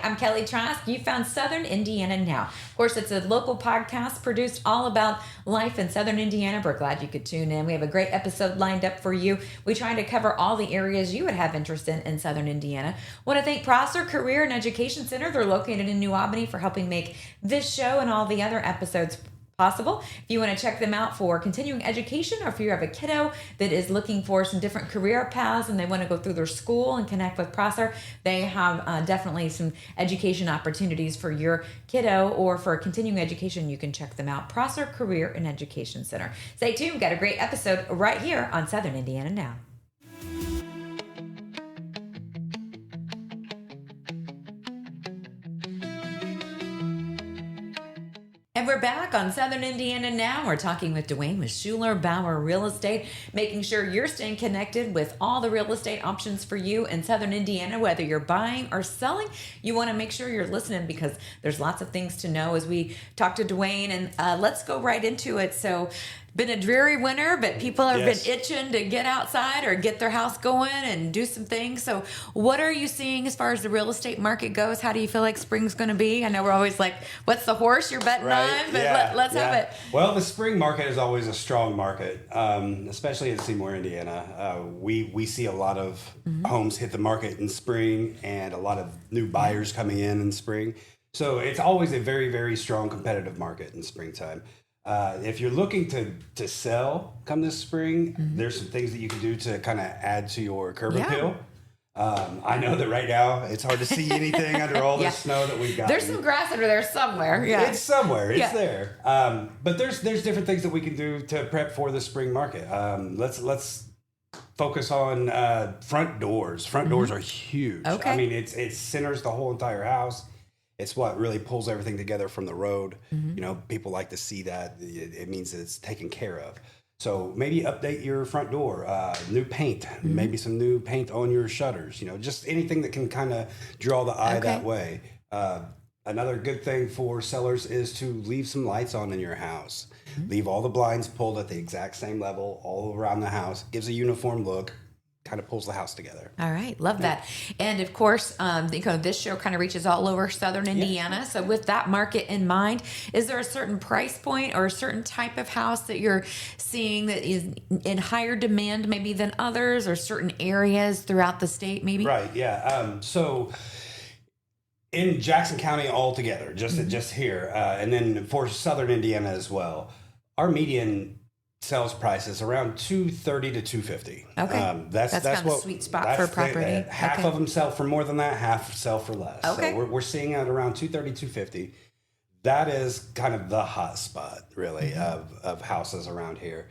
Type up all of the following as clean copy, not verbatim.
I'm Kelly Trask. You found Southern Indiana Now. Of course, it's a local podcast produced all about life in Southern Indiana. We're glad you could tune in. We have a great episode lined up for you. We try to cover all the areas you would have interest in Southern Indiana. Want to thank Prosser Career and Education Center. They're located in New Albany for helping make this show and all the other episodes possible. If you want to check them out for continuing education, or if you have a kiddo that is looking for some different career paths and they want to go through their school and connect with Prosser, they have definitely some education opportunities for your kiddo, or for continuing education, you can check them out. Prosser Career and Education Center. Stay tuned. We've got a great episode right here on Southern Indiana Now. And we're back on Southern Indiana Now. We're talking with Duane with Schuler, Bauer Real Estate, making sure you're staying connected with all the real estate options for you in Southern Indiana, whether you're buying or selling. You want to make sure you're listening because there's lots of things to know as we talk to Duane, and let's go right into it. So, been a dreary winter, but people have been itching to get outside or get their house going and do some things. So what are you seeing as far as the real estate market goes? How do you feel like spring's going to be? I know we're always like, what's the horse you're betting on? But let's have it. Well, the spring market is always a strong market, especially in Seymour, Indiana. We see a lot of homes hit the market in spring and a lot of new buyers coming in spring. So it's always a very, very strong competitive market in springtime. If you're looking to sell come this spring, there's some things that you can do to kind of add to your curb appeal. I know that right now it's hard to see anything under all the snow that we've got. There's some grass under there somewhere. Yeah, it's somewhere. It's there. But there's different things that we can do to prep for the spring market. Let's focus on front doors. Front doors are huge. Okay. I mean, it centers the whole entire house. It's what really pulls everything together from the road. You know, people like to see that. It means that it's taken care of. So maybe update your front door, new paint, maybe some new paint on your shutters, you know, just anything that can kind of draw the eye that way. Another good thing for sellers is to leave some lights on in your house. Leave all the blinds pulled at the exact same level all around the house. Gives a uniform look. Kind of pulls the house together. All right. Love that. And of course, this show kind of reaches all over Southern Indiana. So with that market in mind, is there a certain price point or a certain type of house that you're seeing that is in higher demand maybe than others, or certain areas throughout the state maybe? Right. Yeah. So in Jackson County altogether, just here, and then for Southern Indiana as well, our median sales prices around $230 to $250. Okay, that's kind of a sweet spot for property. Half of them sell for more than that, half sell for less. Okay, so we're seeing at around $230, $250. That is kind of the hot spot, really, of houses around here.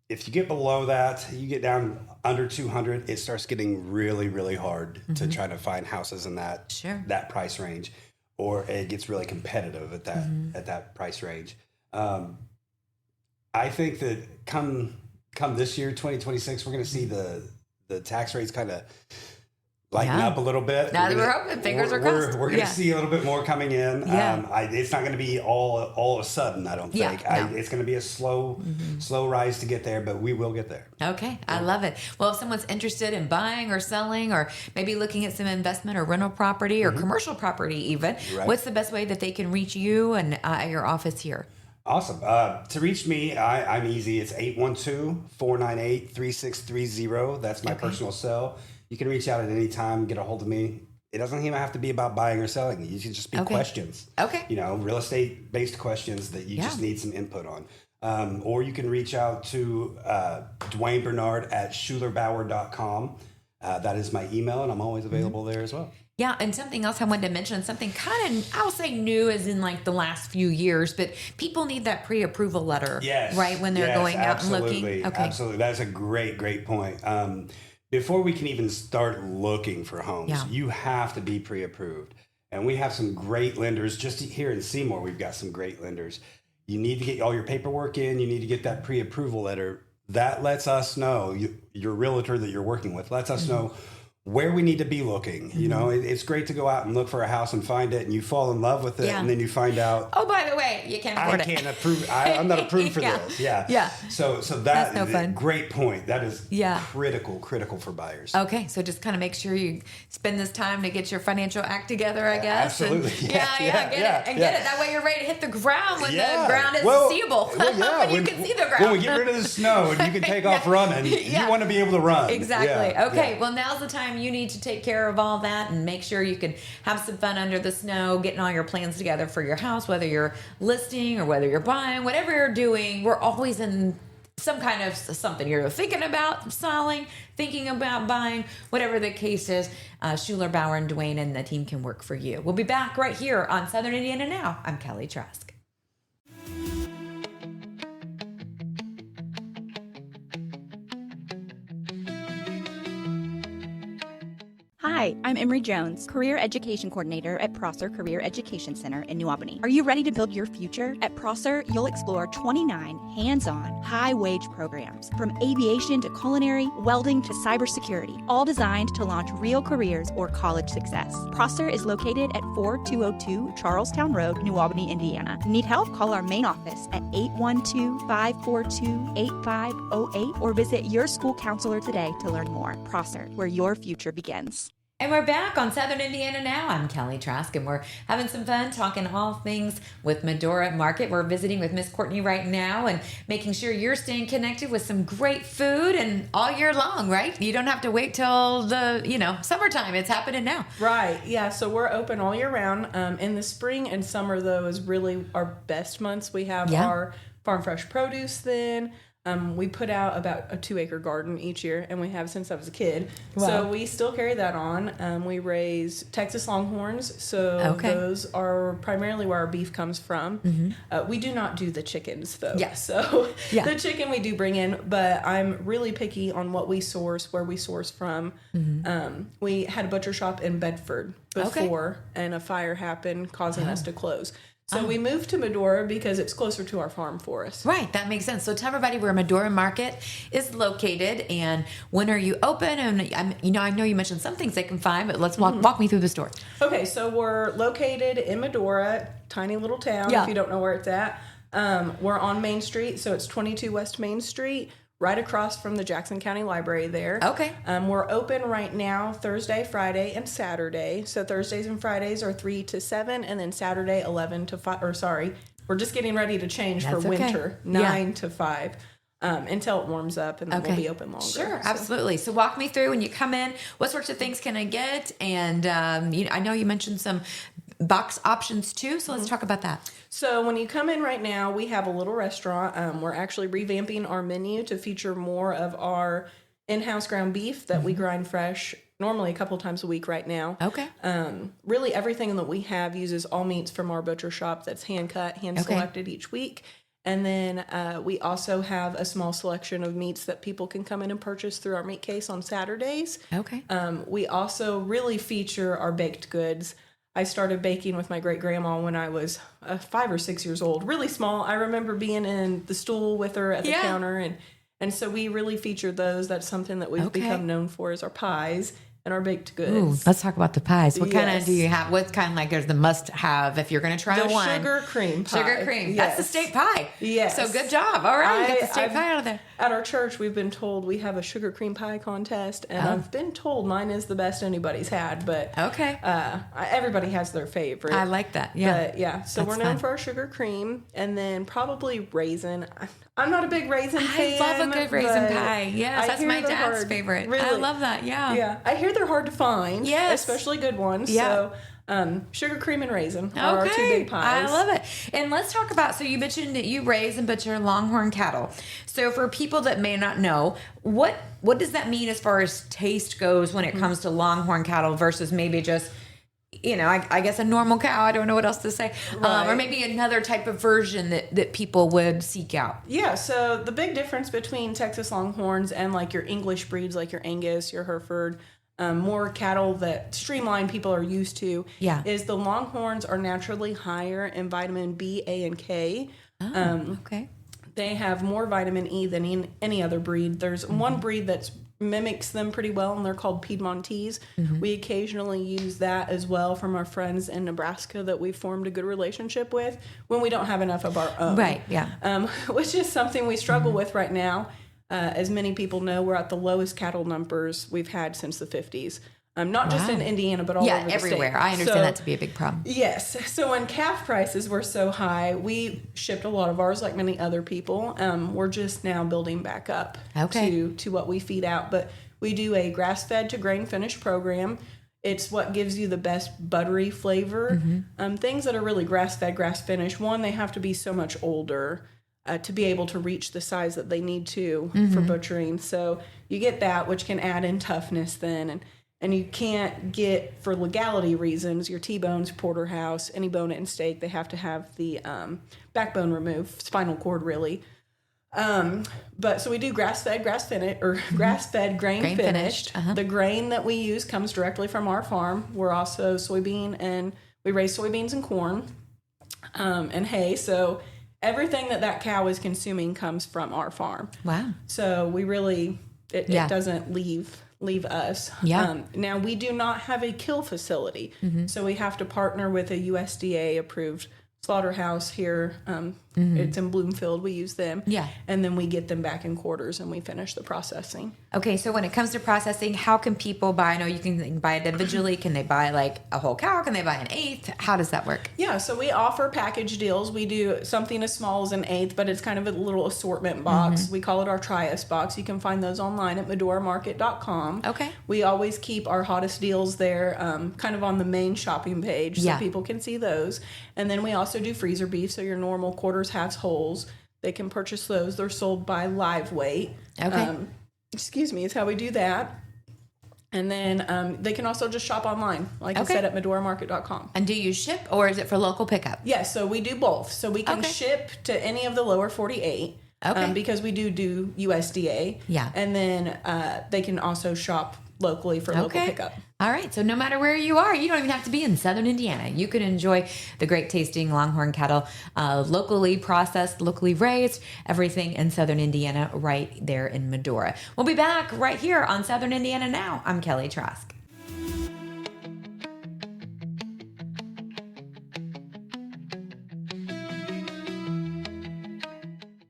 If you get below that, you get down under 200, it starts getting really, really hard to try to find houses in that that price range, or it gets really competitive at that price range. I think that come this year, 2026, we're going to see the tax rates kind of lighten up a little bit. Now we're hoping, fingers are crossed. We're going to see a little bit more coming in. It's not going to be all of a sudden, I don't think. It's going to be a slow rise to get there, but we will get there. Okay, I love it. Well, if someone's interested in buying or selling, or maybe looking at some investment or rental property or commercial property even, what's the best way that they can reach you and your office here? Awesome. To reach me, I'm easy. It's 812-498-3630. That's my personal cell. You can reach out at any time, get a hold of me. It doesn't even have to be about buying or selling. You can just be questions. Okay. You know, real estate based questions that you just need some input on. Or you can reach out to Duane Barnard at SchulerBauer.com. That is my email, and I'm always available there as well. Yeah, and something else I wanted to mention, something kind of, I'll say new as in like the last few years, but people need that pre-approval letter, right, when they're going out and looking. Okay. Absolutely. That's a great point. Before we can even start looking for homes, you have to be pre-approved. And we have some great lenders. Just here in Seymour, we've got some great lenders. You need to get all your paperwork in. You need to get that pre-approval letter. That lets us know, your realtor that you're working with, lets us know where we need to be looking. You know, it's great to go out and look for a house and find it, and you fall in love with it, and then you find out, oh, by the way, you can't afford I can't approve. I'm not approved for this. Yeah. So That's no fun. Great point. That is critical for buyers. Okay, so just kind of make sure you spend this time to get your financial act together, I guess. Absolutely. And, get it. That way you're ready to hit the ground when the ground is seeable. Well, when you can see the ground. When we get rid of the snow and you can take off running, you want to be able to run. Exactly. Okay, well, now's the time you need to take care of all that and make sure you can have some fun under the snow, getting all your plans together for your house, whether you're listing or whether you're buying, whatever you're doing. We're always in some kind of something you're thinking about selling, thinking about buying, whatever the case is. Schuler, Bauer, and Duane and the team can work for you. We'll be back right here on Southern Indiana Now. I'm Kelly Trask. Hi, I'm Emery Jones, Career Education Coordinator at Prosser Career Education Center in New Albany. Are you ready to build your future? At Prosser, you'll explore 29 hands-on, high-wage programs, from aviation to culinary, welding to cybersecurity, all designed to launch real careers or college success. Prosser is located at 4202 Charlestown Road, New Albany, Indiana. Need help? Call our main office at 812-542-8508 or visit your school counselor today to learn more. Prosser, where your future begins. And we're back on Southern Indiana Now. I'm Kelly Trask, and we're having some fun talking all things with Medora Market. We're visiting with Miss Courtney right now and making sure you're staying connected with some great food and all year long, right? You don't have to wait till the, summertime. It's happening now. Right. Yeah. So we're open all year round. In the spring and summer, though, is really our best months. We have our farm fresh produce then. We put out about a 2-acre garden each year, and we have since I was a kid. Wow. So we still carry that on. We raise Texas Longhorns, so those are primarily where our beef comes from. Mm-hmm. We do not do the chickens, though. Yeah. So the chicken we do bring in, but I'm really picky on what we source, where we source from. Mm-hmm. We had a butcher shop in Bedford before, and a fire happened, causing us to close. So we moved to Medora because it's closer to our farm for us. Right, that makes sense. So tell everybody where Medora Market is located and when are you open? And I know you mentioned some things they can find, but let's walk me through the store. Okay, so we're located in Medora, tiny little town. If you don't know where it's at. We're on Main Street, so it's 22 West Main Street, right across from the Jackson County Library there. Okay. We're open right now Thursday, Friday, and Saturday. So Thursdays and Fridays are 3 to 7, and then Saturday 11 to 5. Or sorry, we're just getting ready to change for winter, 9 to 5. Until it warms up, and then we'll be open longer. Sure, absolutely. So walk me through when you come in. What sorts of things can I get? And I know you mentioned some box options too, so let's talk about that. So when you come in right now, we have a little restaurant. We're actually revamping our menu to feature more of our in-house ground beef that we grind fresh, normally a couple times a week right now. Okay. Really everything that we have uses all meats from our butcher shop that's hand-cut, hand-selected each week. And then we also have a small selection of meats that people can come in and purchase through our meat case on Saturdays. Okay. We also really feature our baked goods. I started baking with my great-grandma when I was 5 or 6 years old, really small. I remember being in the stool with her at the counter, and so we really feature those. That's something that we've become known for is our pies and our baked goods. Ooh, let's talk about the pies. What kind of do you have? What's kind of like is the must-have if you're going to try one? Sugar cream pie. Sugar cream. Yes. That's the state pie. Yes. So good job. All right, you got the state pie out of there. At our church, we've been told we have a sugar cream pie contest, and I've been told mine is the best anybody's had. But everybody has their favorite. I like that. Yeah. But so we're known for our sugar cream, and then probably raisin. I'm not a big raisin fan. I love a good raisin pie. Yes, that's my dad's favorite. Really? I love that. Yeah. Yeah. I hear they're hard to find. Yes. Especially good ones. Yeah. So sugar cream and raisin are our two big pies. I love it. And let's talk about, so you mentioned that you raise and butcher Longhorn cattle. So for people that may not know, what does that mean as far as taste goes when it comes to Longhorn cattle versus maybe just, I guess a normal cow? I don't know what else to say. Right. Or maybe another type of version that people would seek out. Yeah, so the big difference between Texas Longhorns and like your English breeds like your Angus, your Hereford, more cattle that streamlined people are used to, is the Longhorns are naturally higher in vitamin B, A, and K. Okay. They have more vitamin E than any other breed. There's one breed that's mimics them pretty well, and they're called Piedmontese. We occasionally use that as well from our friends in Nebraska that we've formed a good relationship with when we don't have enough of our own. Right, yeah. Which is something we struggle with right now. As many people know, we're at the lowest cattle numbers we've had since the 50s. Not just in Indiana, but all over the everywhere. state. I understand that to be a big problem. Yes. So when calf prices were so high, we shipped a lot of ours like many other people. We're just now building back up to what we feed out. But we do a grass-fed to grain-finished program. It's what gives you the best buttery flavor. Things that are really grass-fed, grass-finished, one, they have to be so much older to be able to reach the size that they need to for butchering. So you get that, which can add in toughness then. And you can't get, for legality reasons, your T-bones, porterhouse, any bone-in steak, they have to have the backbone removed, spinal cord really. But so we do grass-fed, grass-fed, grain-finished. The grain that we use comes directly from our farm. We're also soybean, and we raise soybeans and corn and hay. So everything that cow is consuming comes from our farm. Wow. So we really, it doesn't leave us. Now, we do not have a kill facility, so we have to partner with a USDA approved slaughterhouse here. It's in Bloomfield. We use them. And then we get them back in quarters and we finish the processing. Okay, so when it comes to processing, how can people buy? I know you can buy it individually. Can they buy like a whole cow? Can they buy an eighth? How does that work? Yeah, so we offer package deals. We do something as small as an eighth, but it's kind of a little assortment box. We call it our Trias box. You can find those online at medoramarket.com. Okay. We always keep our hottest deals there, kind of on the main shopping page, so people can see those. And then we also do freezer beef, so your normal quarters, halves, wholes. They can purchase those. They're sold by live weight. Okay. Is how we do that. And then they can also just shop online, like I said, at medoramarket.com. And do you ship, or is it for local pickup? Yes, so we do both. So we can ship to any of the lower 48 because we do USDA. Yeah. And then they can also shop locally for local pickup. All right. So no matter where you are, you don't even have to be in Southern Indiana. You can enjoy the great tasting Longhorn cattle, locally processed, locally raised, everything in Southern Indiana right there in Medora. We'll be back right here on Southern Indiana Now. I'm Kelly Trask.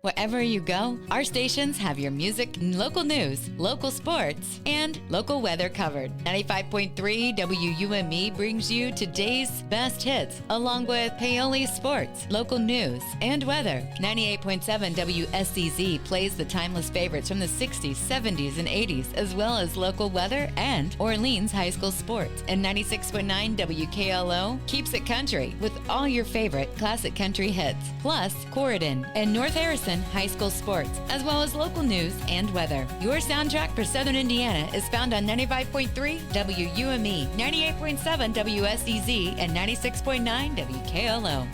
Wherever you go, our stations have your music, local news, local sports, and local weather covered. 95.3 WUME brings you today's best hits, along with Paoli sports, local news, and weather. 98.7 WSCZ plays the timeless favorites from the 60s, 70s, and 80s, as well as local weather and Orleans high school sports. And 96.9 WKLO keeps it country with all your favorite classic country hits, plus Corridon and North Harrison high school sports, as well as local news and weather. Your soundtrack for Southern Indiana is found on 95.3 WUME, 98.7 WSEZ, and 96.9 WKLO.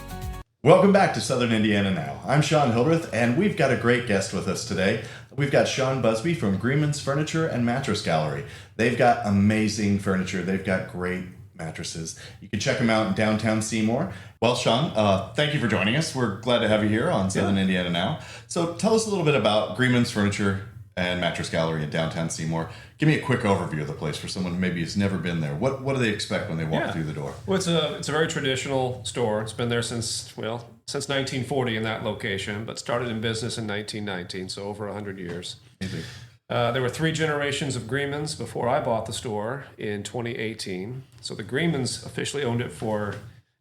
Welcome back to Southern Indiana Now. I'm Sean Hildreth, and we've got a great guest with us today. We've got Sean Busby from Greenman's Furniture and Mattress Gallery. They've got amazing furniture. They've got great mattresses. You can check them out in downtown Seymour. Well, Sean, thank you for joining us. We're glad to have you here on Southern Indiana Now. So tell us a little bit about Greenman's Furniture and Mattress Gallery in downtown Seymour. Give me a quick overview of the place for someone who maybe has never been there. What do they expect when they walk through the door? Well, it's a very traditional store. It's been there since 1940 in that location, but started in business in 1919, so over 100 years. Amazing. There were 3 generations of Greenmans before I bought the store in 2018. So the Greenmans officially owned it for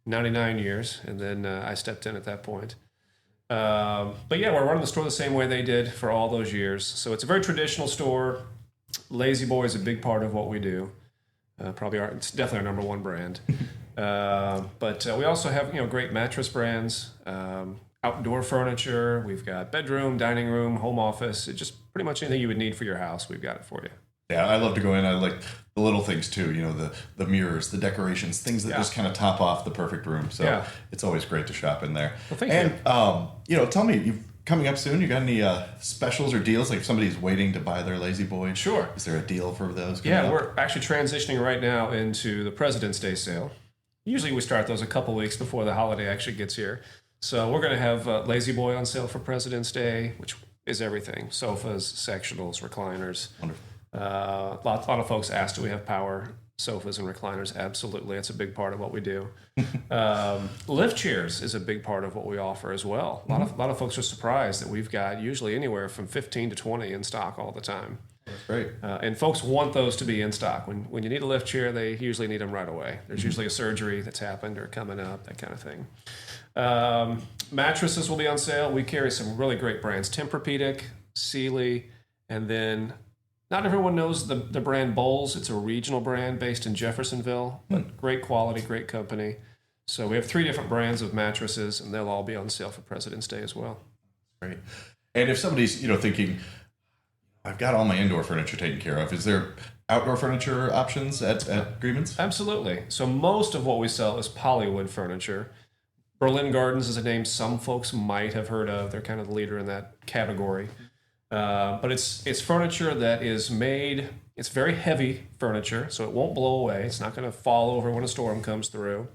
99 years, and then I stepped in at that point. But yeah, we're running the store the same way they did for all those years. So it's a very traditional store. Lazy Boy is a big part of what we do. It's definitely our number one brand. But we also have great mattress brands, outdoor furniture. We've got bedroom, dining room, home office. It's just pretty much anything you would need for your house. We've got it for you. Yeah, I love to go in. I like the little things too, the mirrors, the decorations, things that just kind of top off the perfect room. So it's always great to shop in there. Well, thank you. Tell me, coming up soon, you got any specials or deals? Like if somebody's waiting to buy their Lazy Boy? Sure. Is there a deal for those? We're actually transitioning right now into the President's Day sale. Usually we start those a couple weeks before the holiday actually gets here. So we're going to have Lazy Boy on sale for President's Day, which is everything. Sofas, sectionals, recliners. Wonderful. A lot of folks ask, do we have power sofas and recliners? Absolutely. That's a big part of what we do. Lift chairs is a big part of what we offer as well. A lot of folks are surprised that we've got usually anywhere from 15 to 20 in stock all the time. That's great. And folks want those to be in stock. When you need a lift chair, they usually need them right away. There's usually a surgery that's happened or coming up, that kind of thing. Mattresses will be on sale. We carry some really great brands, Tempur-Pedic, Sealy, and then not everyone knows the brand Bowles. It's a regional brand based in Jeffersonville, but great quality, great company. So we have 3 different brands of mattresses, and they'll all be on sale for President's Day as well. Great. And if somebody's, thinking, I've got all my indoor furniture taken care of, is there outdoor furniture options at Greenman's? Absolutely. So most of what we sell is polywood furniture. Berlin Gardens is a name some folks might have heard of. They're kind of the leader in that category. But it's furniture that is made, it's very heavy furniture, so it won't blow away. It's not going to fall over when a storm comes through.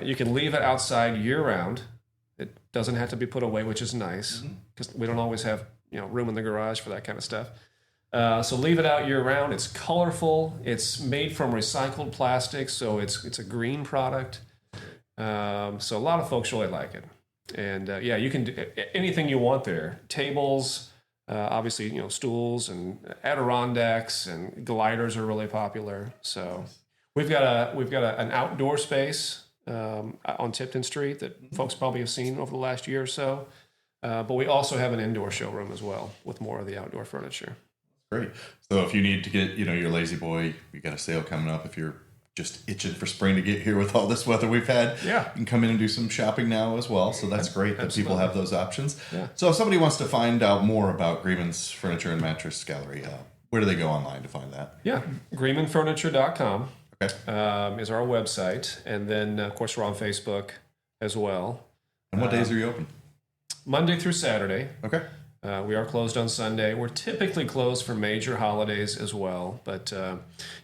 You can leave it outside year-round. It doesn't have to be put away, which is nice, because we don't always have room in the garage for that kind of stuff. So leave it out year-round. It's colorful. It's made from recycled plastic, so it's a green product. So a lot of folks really like it. And you can do anything you want there. Tables, obviously, stools and Adirondacks and gliders are really popular. So we've got an outdoor space on Tipton Street that folks probably have seen over the last year or so. But we also have an indoor showroom as well with more of the outdoor furniture. Great. So if you need to get, your lazy boy, you got a sale coming up. If you're just itching for spring to get here with all this weather we've had, you can come in and do some shopping now as well. So that's great that people have those options. Yeah. So if somebody wants to find out more about Greenman's Furniture and Mattress Gallery, where do they go online to find that? Yeah, greenmanfurniture.com is our website. And then, of course, we're on Facebook as well. And what days are you open? Monday through Saturday. Okay. We are closed on Sunday. We're typically closed for major holidays as well. But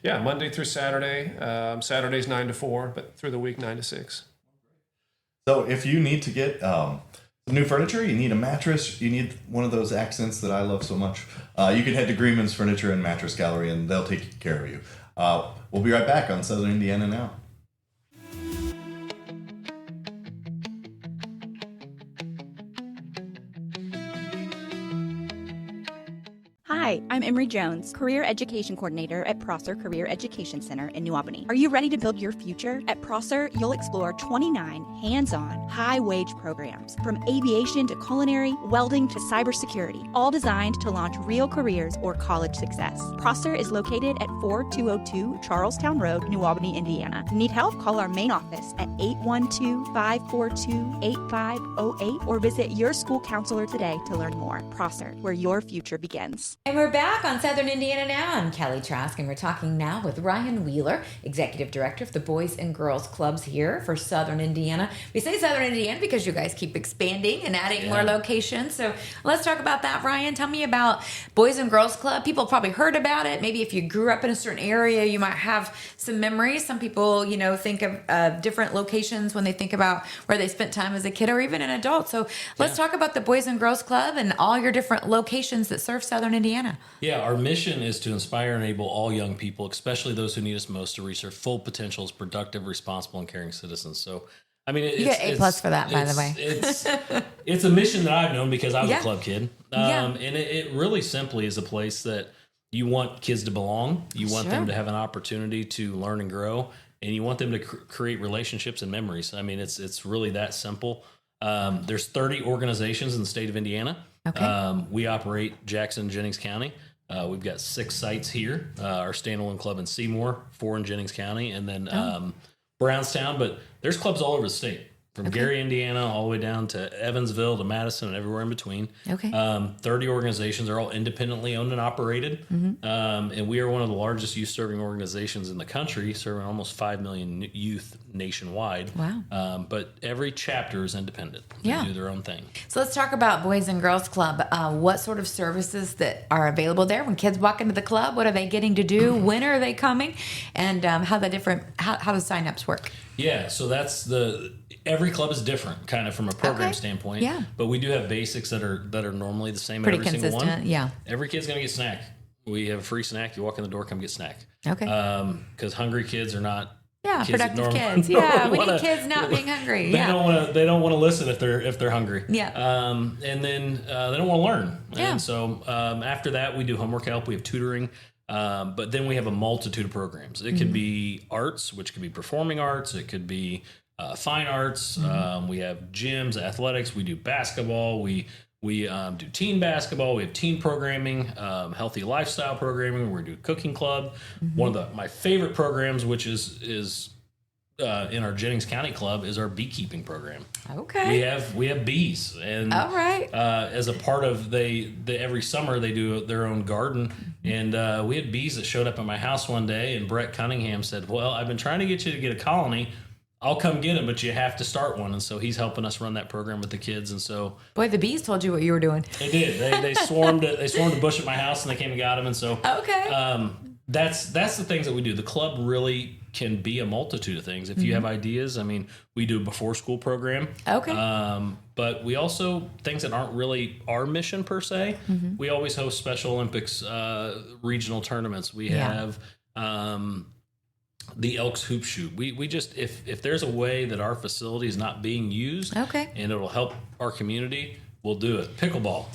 Monday through Saturday. Saturday's 9 to 4, but through the week 9 to 6. So if you need to get some new furniture, you need a mattress, you need one of those accents that I love so much, you can head to Greenman's Furniture and Mattress Gallery, and they'll take care of you. We'll be right back on Southern Indiana Now. Hi, I'm Emery Jones, Career Education Coordinator at Prosser Career Education Center in New Albany. Are you ready to build your future? At Prosser, you'll explore 29 hands-on, high-wage programs, from aviation to culinary, welding to cybersecurity, all designed to launch real careers or college success. Prosser is located at 4202 Charlestown Road, New Albany, Indiana. Need help? Call our main office at 812-542-8508 or visit your school counselor today to learn more. Prosser, where your future begins. And we're back on Southern Indiana Now. I'm Kelly Trask, and we're talking now with Ryan Wheeler, Executive Director of the Boys and Girls Clubs here for Southern Indiana. We say Southern Indiana because you guys keep expanding and adding more locations. So let's talk about that, Ryan. Tell me about Boys and Girls Club. People probably heard about it. Maybe if you grew up in a certain area, you might have some memories. Some people, think of different locations when they think about where they spent time as a kid or even an adult. So let's talk about the Boys and Girls Club and all your different locations that serve Southern Indiana. Yeah, our mission is to inspire and enable all young people, especially those who need us most, to reach their full potential as productive, responsible, and caring citizens. So, you get A+ for that, by the way. It's a mission that I've known because I was a club kid. And it really simply is a place that you want kids to belong. You want them to have an opportunity to learn and grow, and you want them to create relationships and memories. It's really that simple. There's 30 organizations in the state of Indiana. Okay. We operate Jackson, Jennings County. We've got 6 sites here. Our standalone club in Seymour, 4 in Jennings County, and then Brownstown. But there's clubs all over the state, from Gary, Indiana, all the way down to Evansville to Madison and everywhere in between. Okay. 30 organizations are all independently owned and operated. Mm-hmm. And we are one of the largest youth-serving organizations in the country, serving almost 5 million youth nationwide. Wow. But every chapter is independent. They do their own thing. So let's talk about Boys and Girls Club. What sort of services that are available there? When kids walk into the club, what are they getting to do? When are they coming? And how do signups work? Yeah, so that's every club is different, kind of from a program standpoint. Yeah. But we do have basics that are normally the same. Pretty every consistent. Single one. Yeah. Every kid's gonna get snack. we have a free snack. You walk in the door, come get snack. Okay. Because hungry kids are not. Yeah, kids productive kids. Yeah, we need kids not being hungry. They don't want to listen if they're hungry. Yeah. And then they don't want to learn. Yeah. And so after that, we do homework help. We have tutoring. But then we have a multitude of programs. It could be arts, which could be performing arts. It could be fine arts. We have gyms, athletics. We do basketball. We do teen basketball. We have teen programming, healthy lifestyle programming. We do cooking club. One of my favorite programs, which is in our Jennings County Club, is our beekeeping program. Okay. We have bees, and all right. As a part of they every summer they do their own garden, and we had bees that showed up at my house one day, and Brett Cunningham said, "Well, I've been trying to get you to get a colony. I'll come get them, but you have to start one." And so he's helping us run that program with the kids. And so, boy, the bees told you what you were doing. They did. They swarmed. They swarmed a bush at my house, and they came and got them. And so, okay, that's the things that we do. The club really can be a multitude of things. If you have ideas, I mean, we do a before school program. Okay. But we also, things that aren't really our mission per se. We always host Special Olympics regional tournaments. We have the Elks Hoop Shoot. We just, if there's a way that our facility is not being used, and it'll help our community, we'll do it. Pickleball,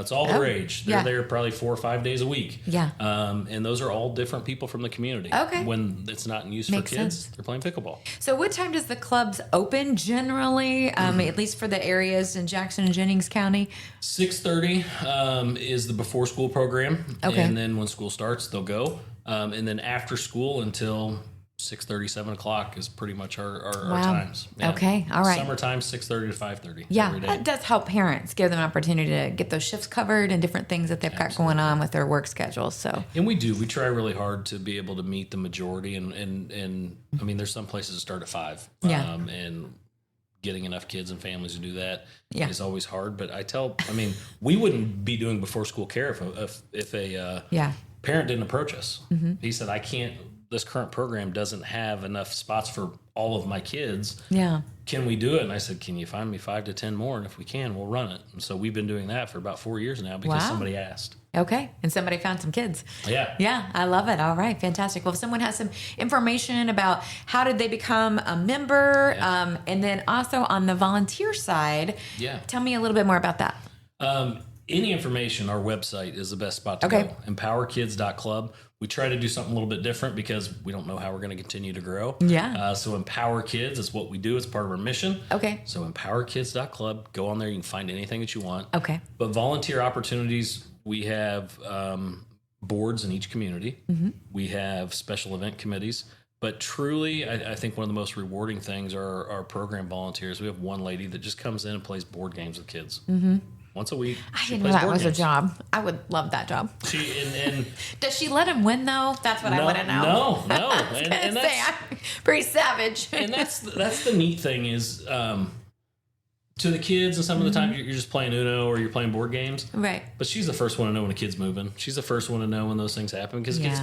it's all the rage. They're there probably 4 or 5 days a week. Yeah. And those are all different people from the community. Okay. When it's not in use for kids, they're playing pickleball. So what time does the clubs open generally, at least for the areas in Jackson and Jennings County? 6:30 is the before school program. Okay. And then when school starts, they'll go. And then after school until 6:30, 7 o'clock is pretty much our times. Yeah. Okay, all right. Summertime, 6:30 to 5:30. Yeah, every day. That does help parents, give them an opportunity to get those shifts covered and different things that they've got going on with their work schedules. So, and we try really hard to be able to meet the majority. And I mean, there's some places that start at 5. Yeah. And getting enough kids and families to do that is always hard. But we wouldn't be doing before school care if a parent didn't approach us. He said, this current program doesn't have enough spots for all of my kids. Yeah. Can we do it? And I said, can you find me 5 to 10 more? And if we can, we'll run it. And so we've been doing that for about 4 years now because somebody asked. Okay. And somebody found some kids. Yeah. Yeah. I love it. All right. Fantastic. Well, if someone has some information about how did they become a member, and then also on the volunteer side, tell me a little bit more about that. Any information, our website is the best spot to go. EmpowerKids.club. We try to do something a little bit different because we don't know how we're going to continue to grow. Yeah. So Empower Kids is what we do. It's part of our mission. Okay. So EmpowerKids.club. Go on there. You can find anything that you want. Okay. But volunteer opportunities, we have boards in each community. We have special event committees. But truly, I think one of the most rewarding things are our program volunteers. We have one lady that just comes in and plays board games with kids. Once a week. I didn't know that was a job. I would love that job. Does she let him win though? That's what I want to know. No. and that's I'm pretty savage. And that's the neat thing is to the kids, and some of the time you're just playing Uno or you're playing board games. Right. But she's the first one to know when a kid's moving. She's the first one to know when those things happen because kids,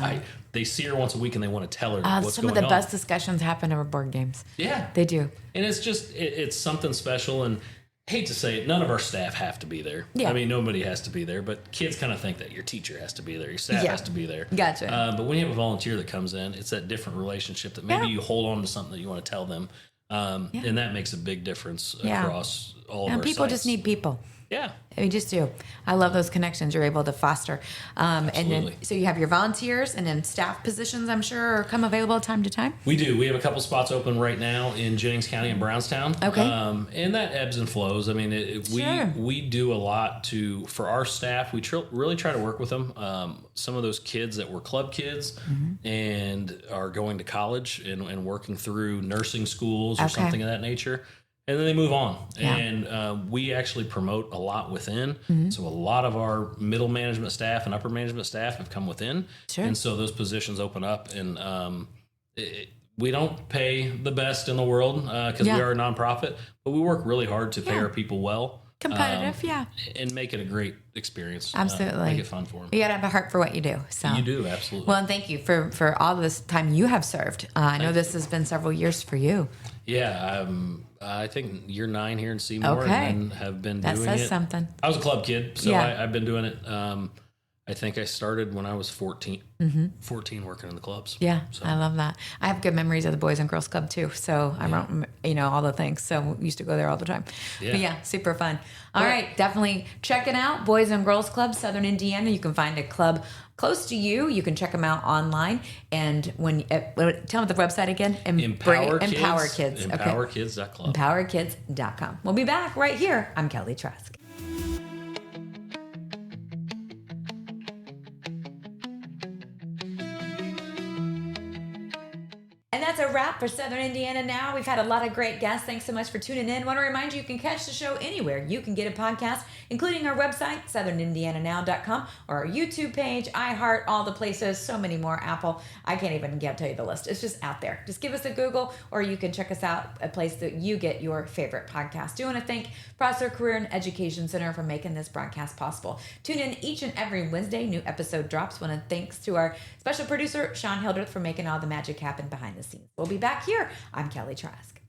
they see her once a week and they want to tell her what's going on. Some of the best discussions happen over board games. Yeah. They do. And it's just, it's something special. And hate to say it, none of our staff have to be there. Yeah. I mean, nobody has to be there, but kids kind of think that your teacher has to be there, your staff has to be there. Gotcha. But when you have a volunteer that comes in, it's that different relationship that maybe you hold on to something that you want to tell them. And that makes a big difference across all of our people sites. just need people. Yeah. We just do. I love those connections you're able to foster. And then, so you have your volunteers and then staff positions, I'm sure, come available time to time? We do. We have a couple spots open right now in Jennings County and Brownstown. Okay. And that ebbs and flows. I mean, we do a lot for our staff. We really try to work with them. Some of those kids that were club kids and are going to college and working through nursing schools or something of that nature. And then they move on. Yeah. And we actually promote a lot within. So a lot of our middle management staff and upper management staff have come within. Sure. And so those positions open up. And we don't pay the best in the world because we are a nonprofit. But we work really hard to pay our people well. Competitive, and make it a great experience. Absolutely. Make it fun for them. You got to have a heart for what you do. So you do, absolutely. Well, and thank you for all this time you have served. I know this has been several years for you. Yeah, I think year 9 here in Seymour, and then have been doing it. That says something. I was a club kid, so I've been doing it. I think I started when I was 14, 14 working in the clubs. Yeah, So, I love that. I have good memories of the Boys and Girls Club too. So I don't, all the things. So we used to go there all the time. Yeah. But yeah, super fun. All right, definitely check it out. Boys and Girls Club, Southern Indiana. You can find a club close to you. You can check them out online. And when tell me the website again. Empower Kids. EmpowerKids.club. EmpowerKids.com. We'll be back right here. I'm Kelly Trask. And that's a wrap for Southern Indiana Now. We've had a lot of great guests. Thanks so much for tuning in. Want to remind you can catch the show anywhere. You can get a podcast, including our website, southernindiananow.com, or our YouTube page, iHeart, all the places, so many more, Apple. I can't even tell you the list. It's just out there. Just give us a Google, or you can check us out, a place that you get your favorite podcast. Do want to thank Prosser Career and Education Center for making this broadcast possible. Tune in each and every Wednesday. New episode drops. Want to thanks to our special producer, Sean Hildreth, for making all the magic happen behind the scenes. We'll be back here. I'm Kelly Trask.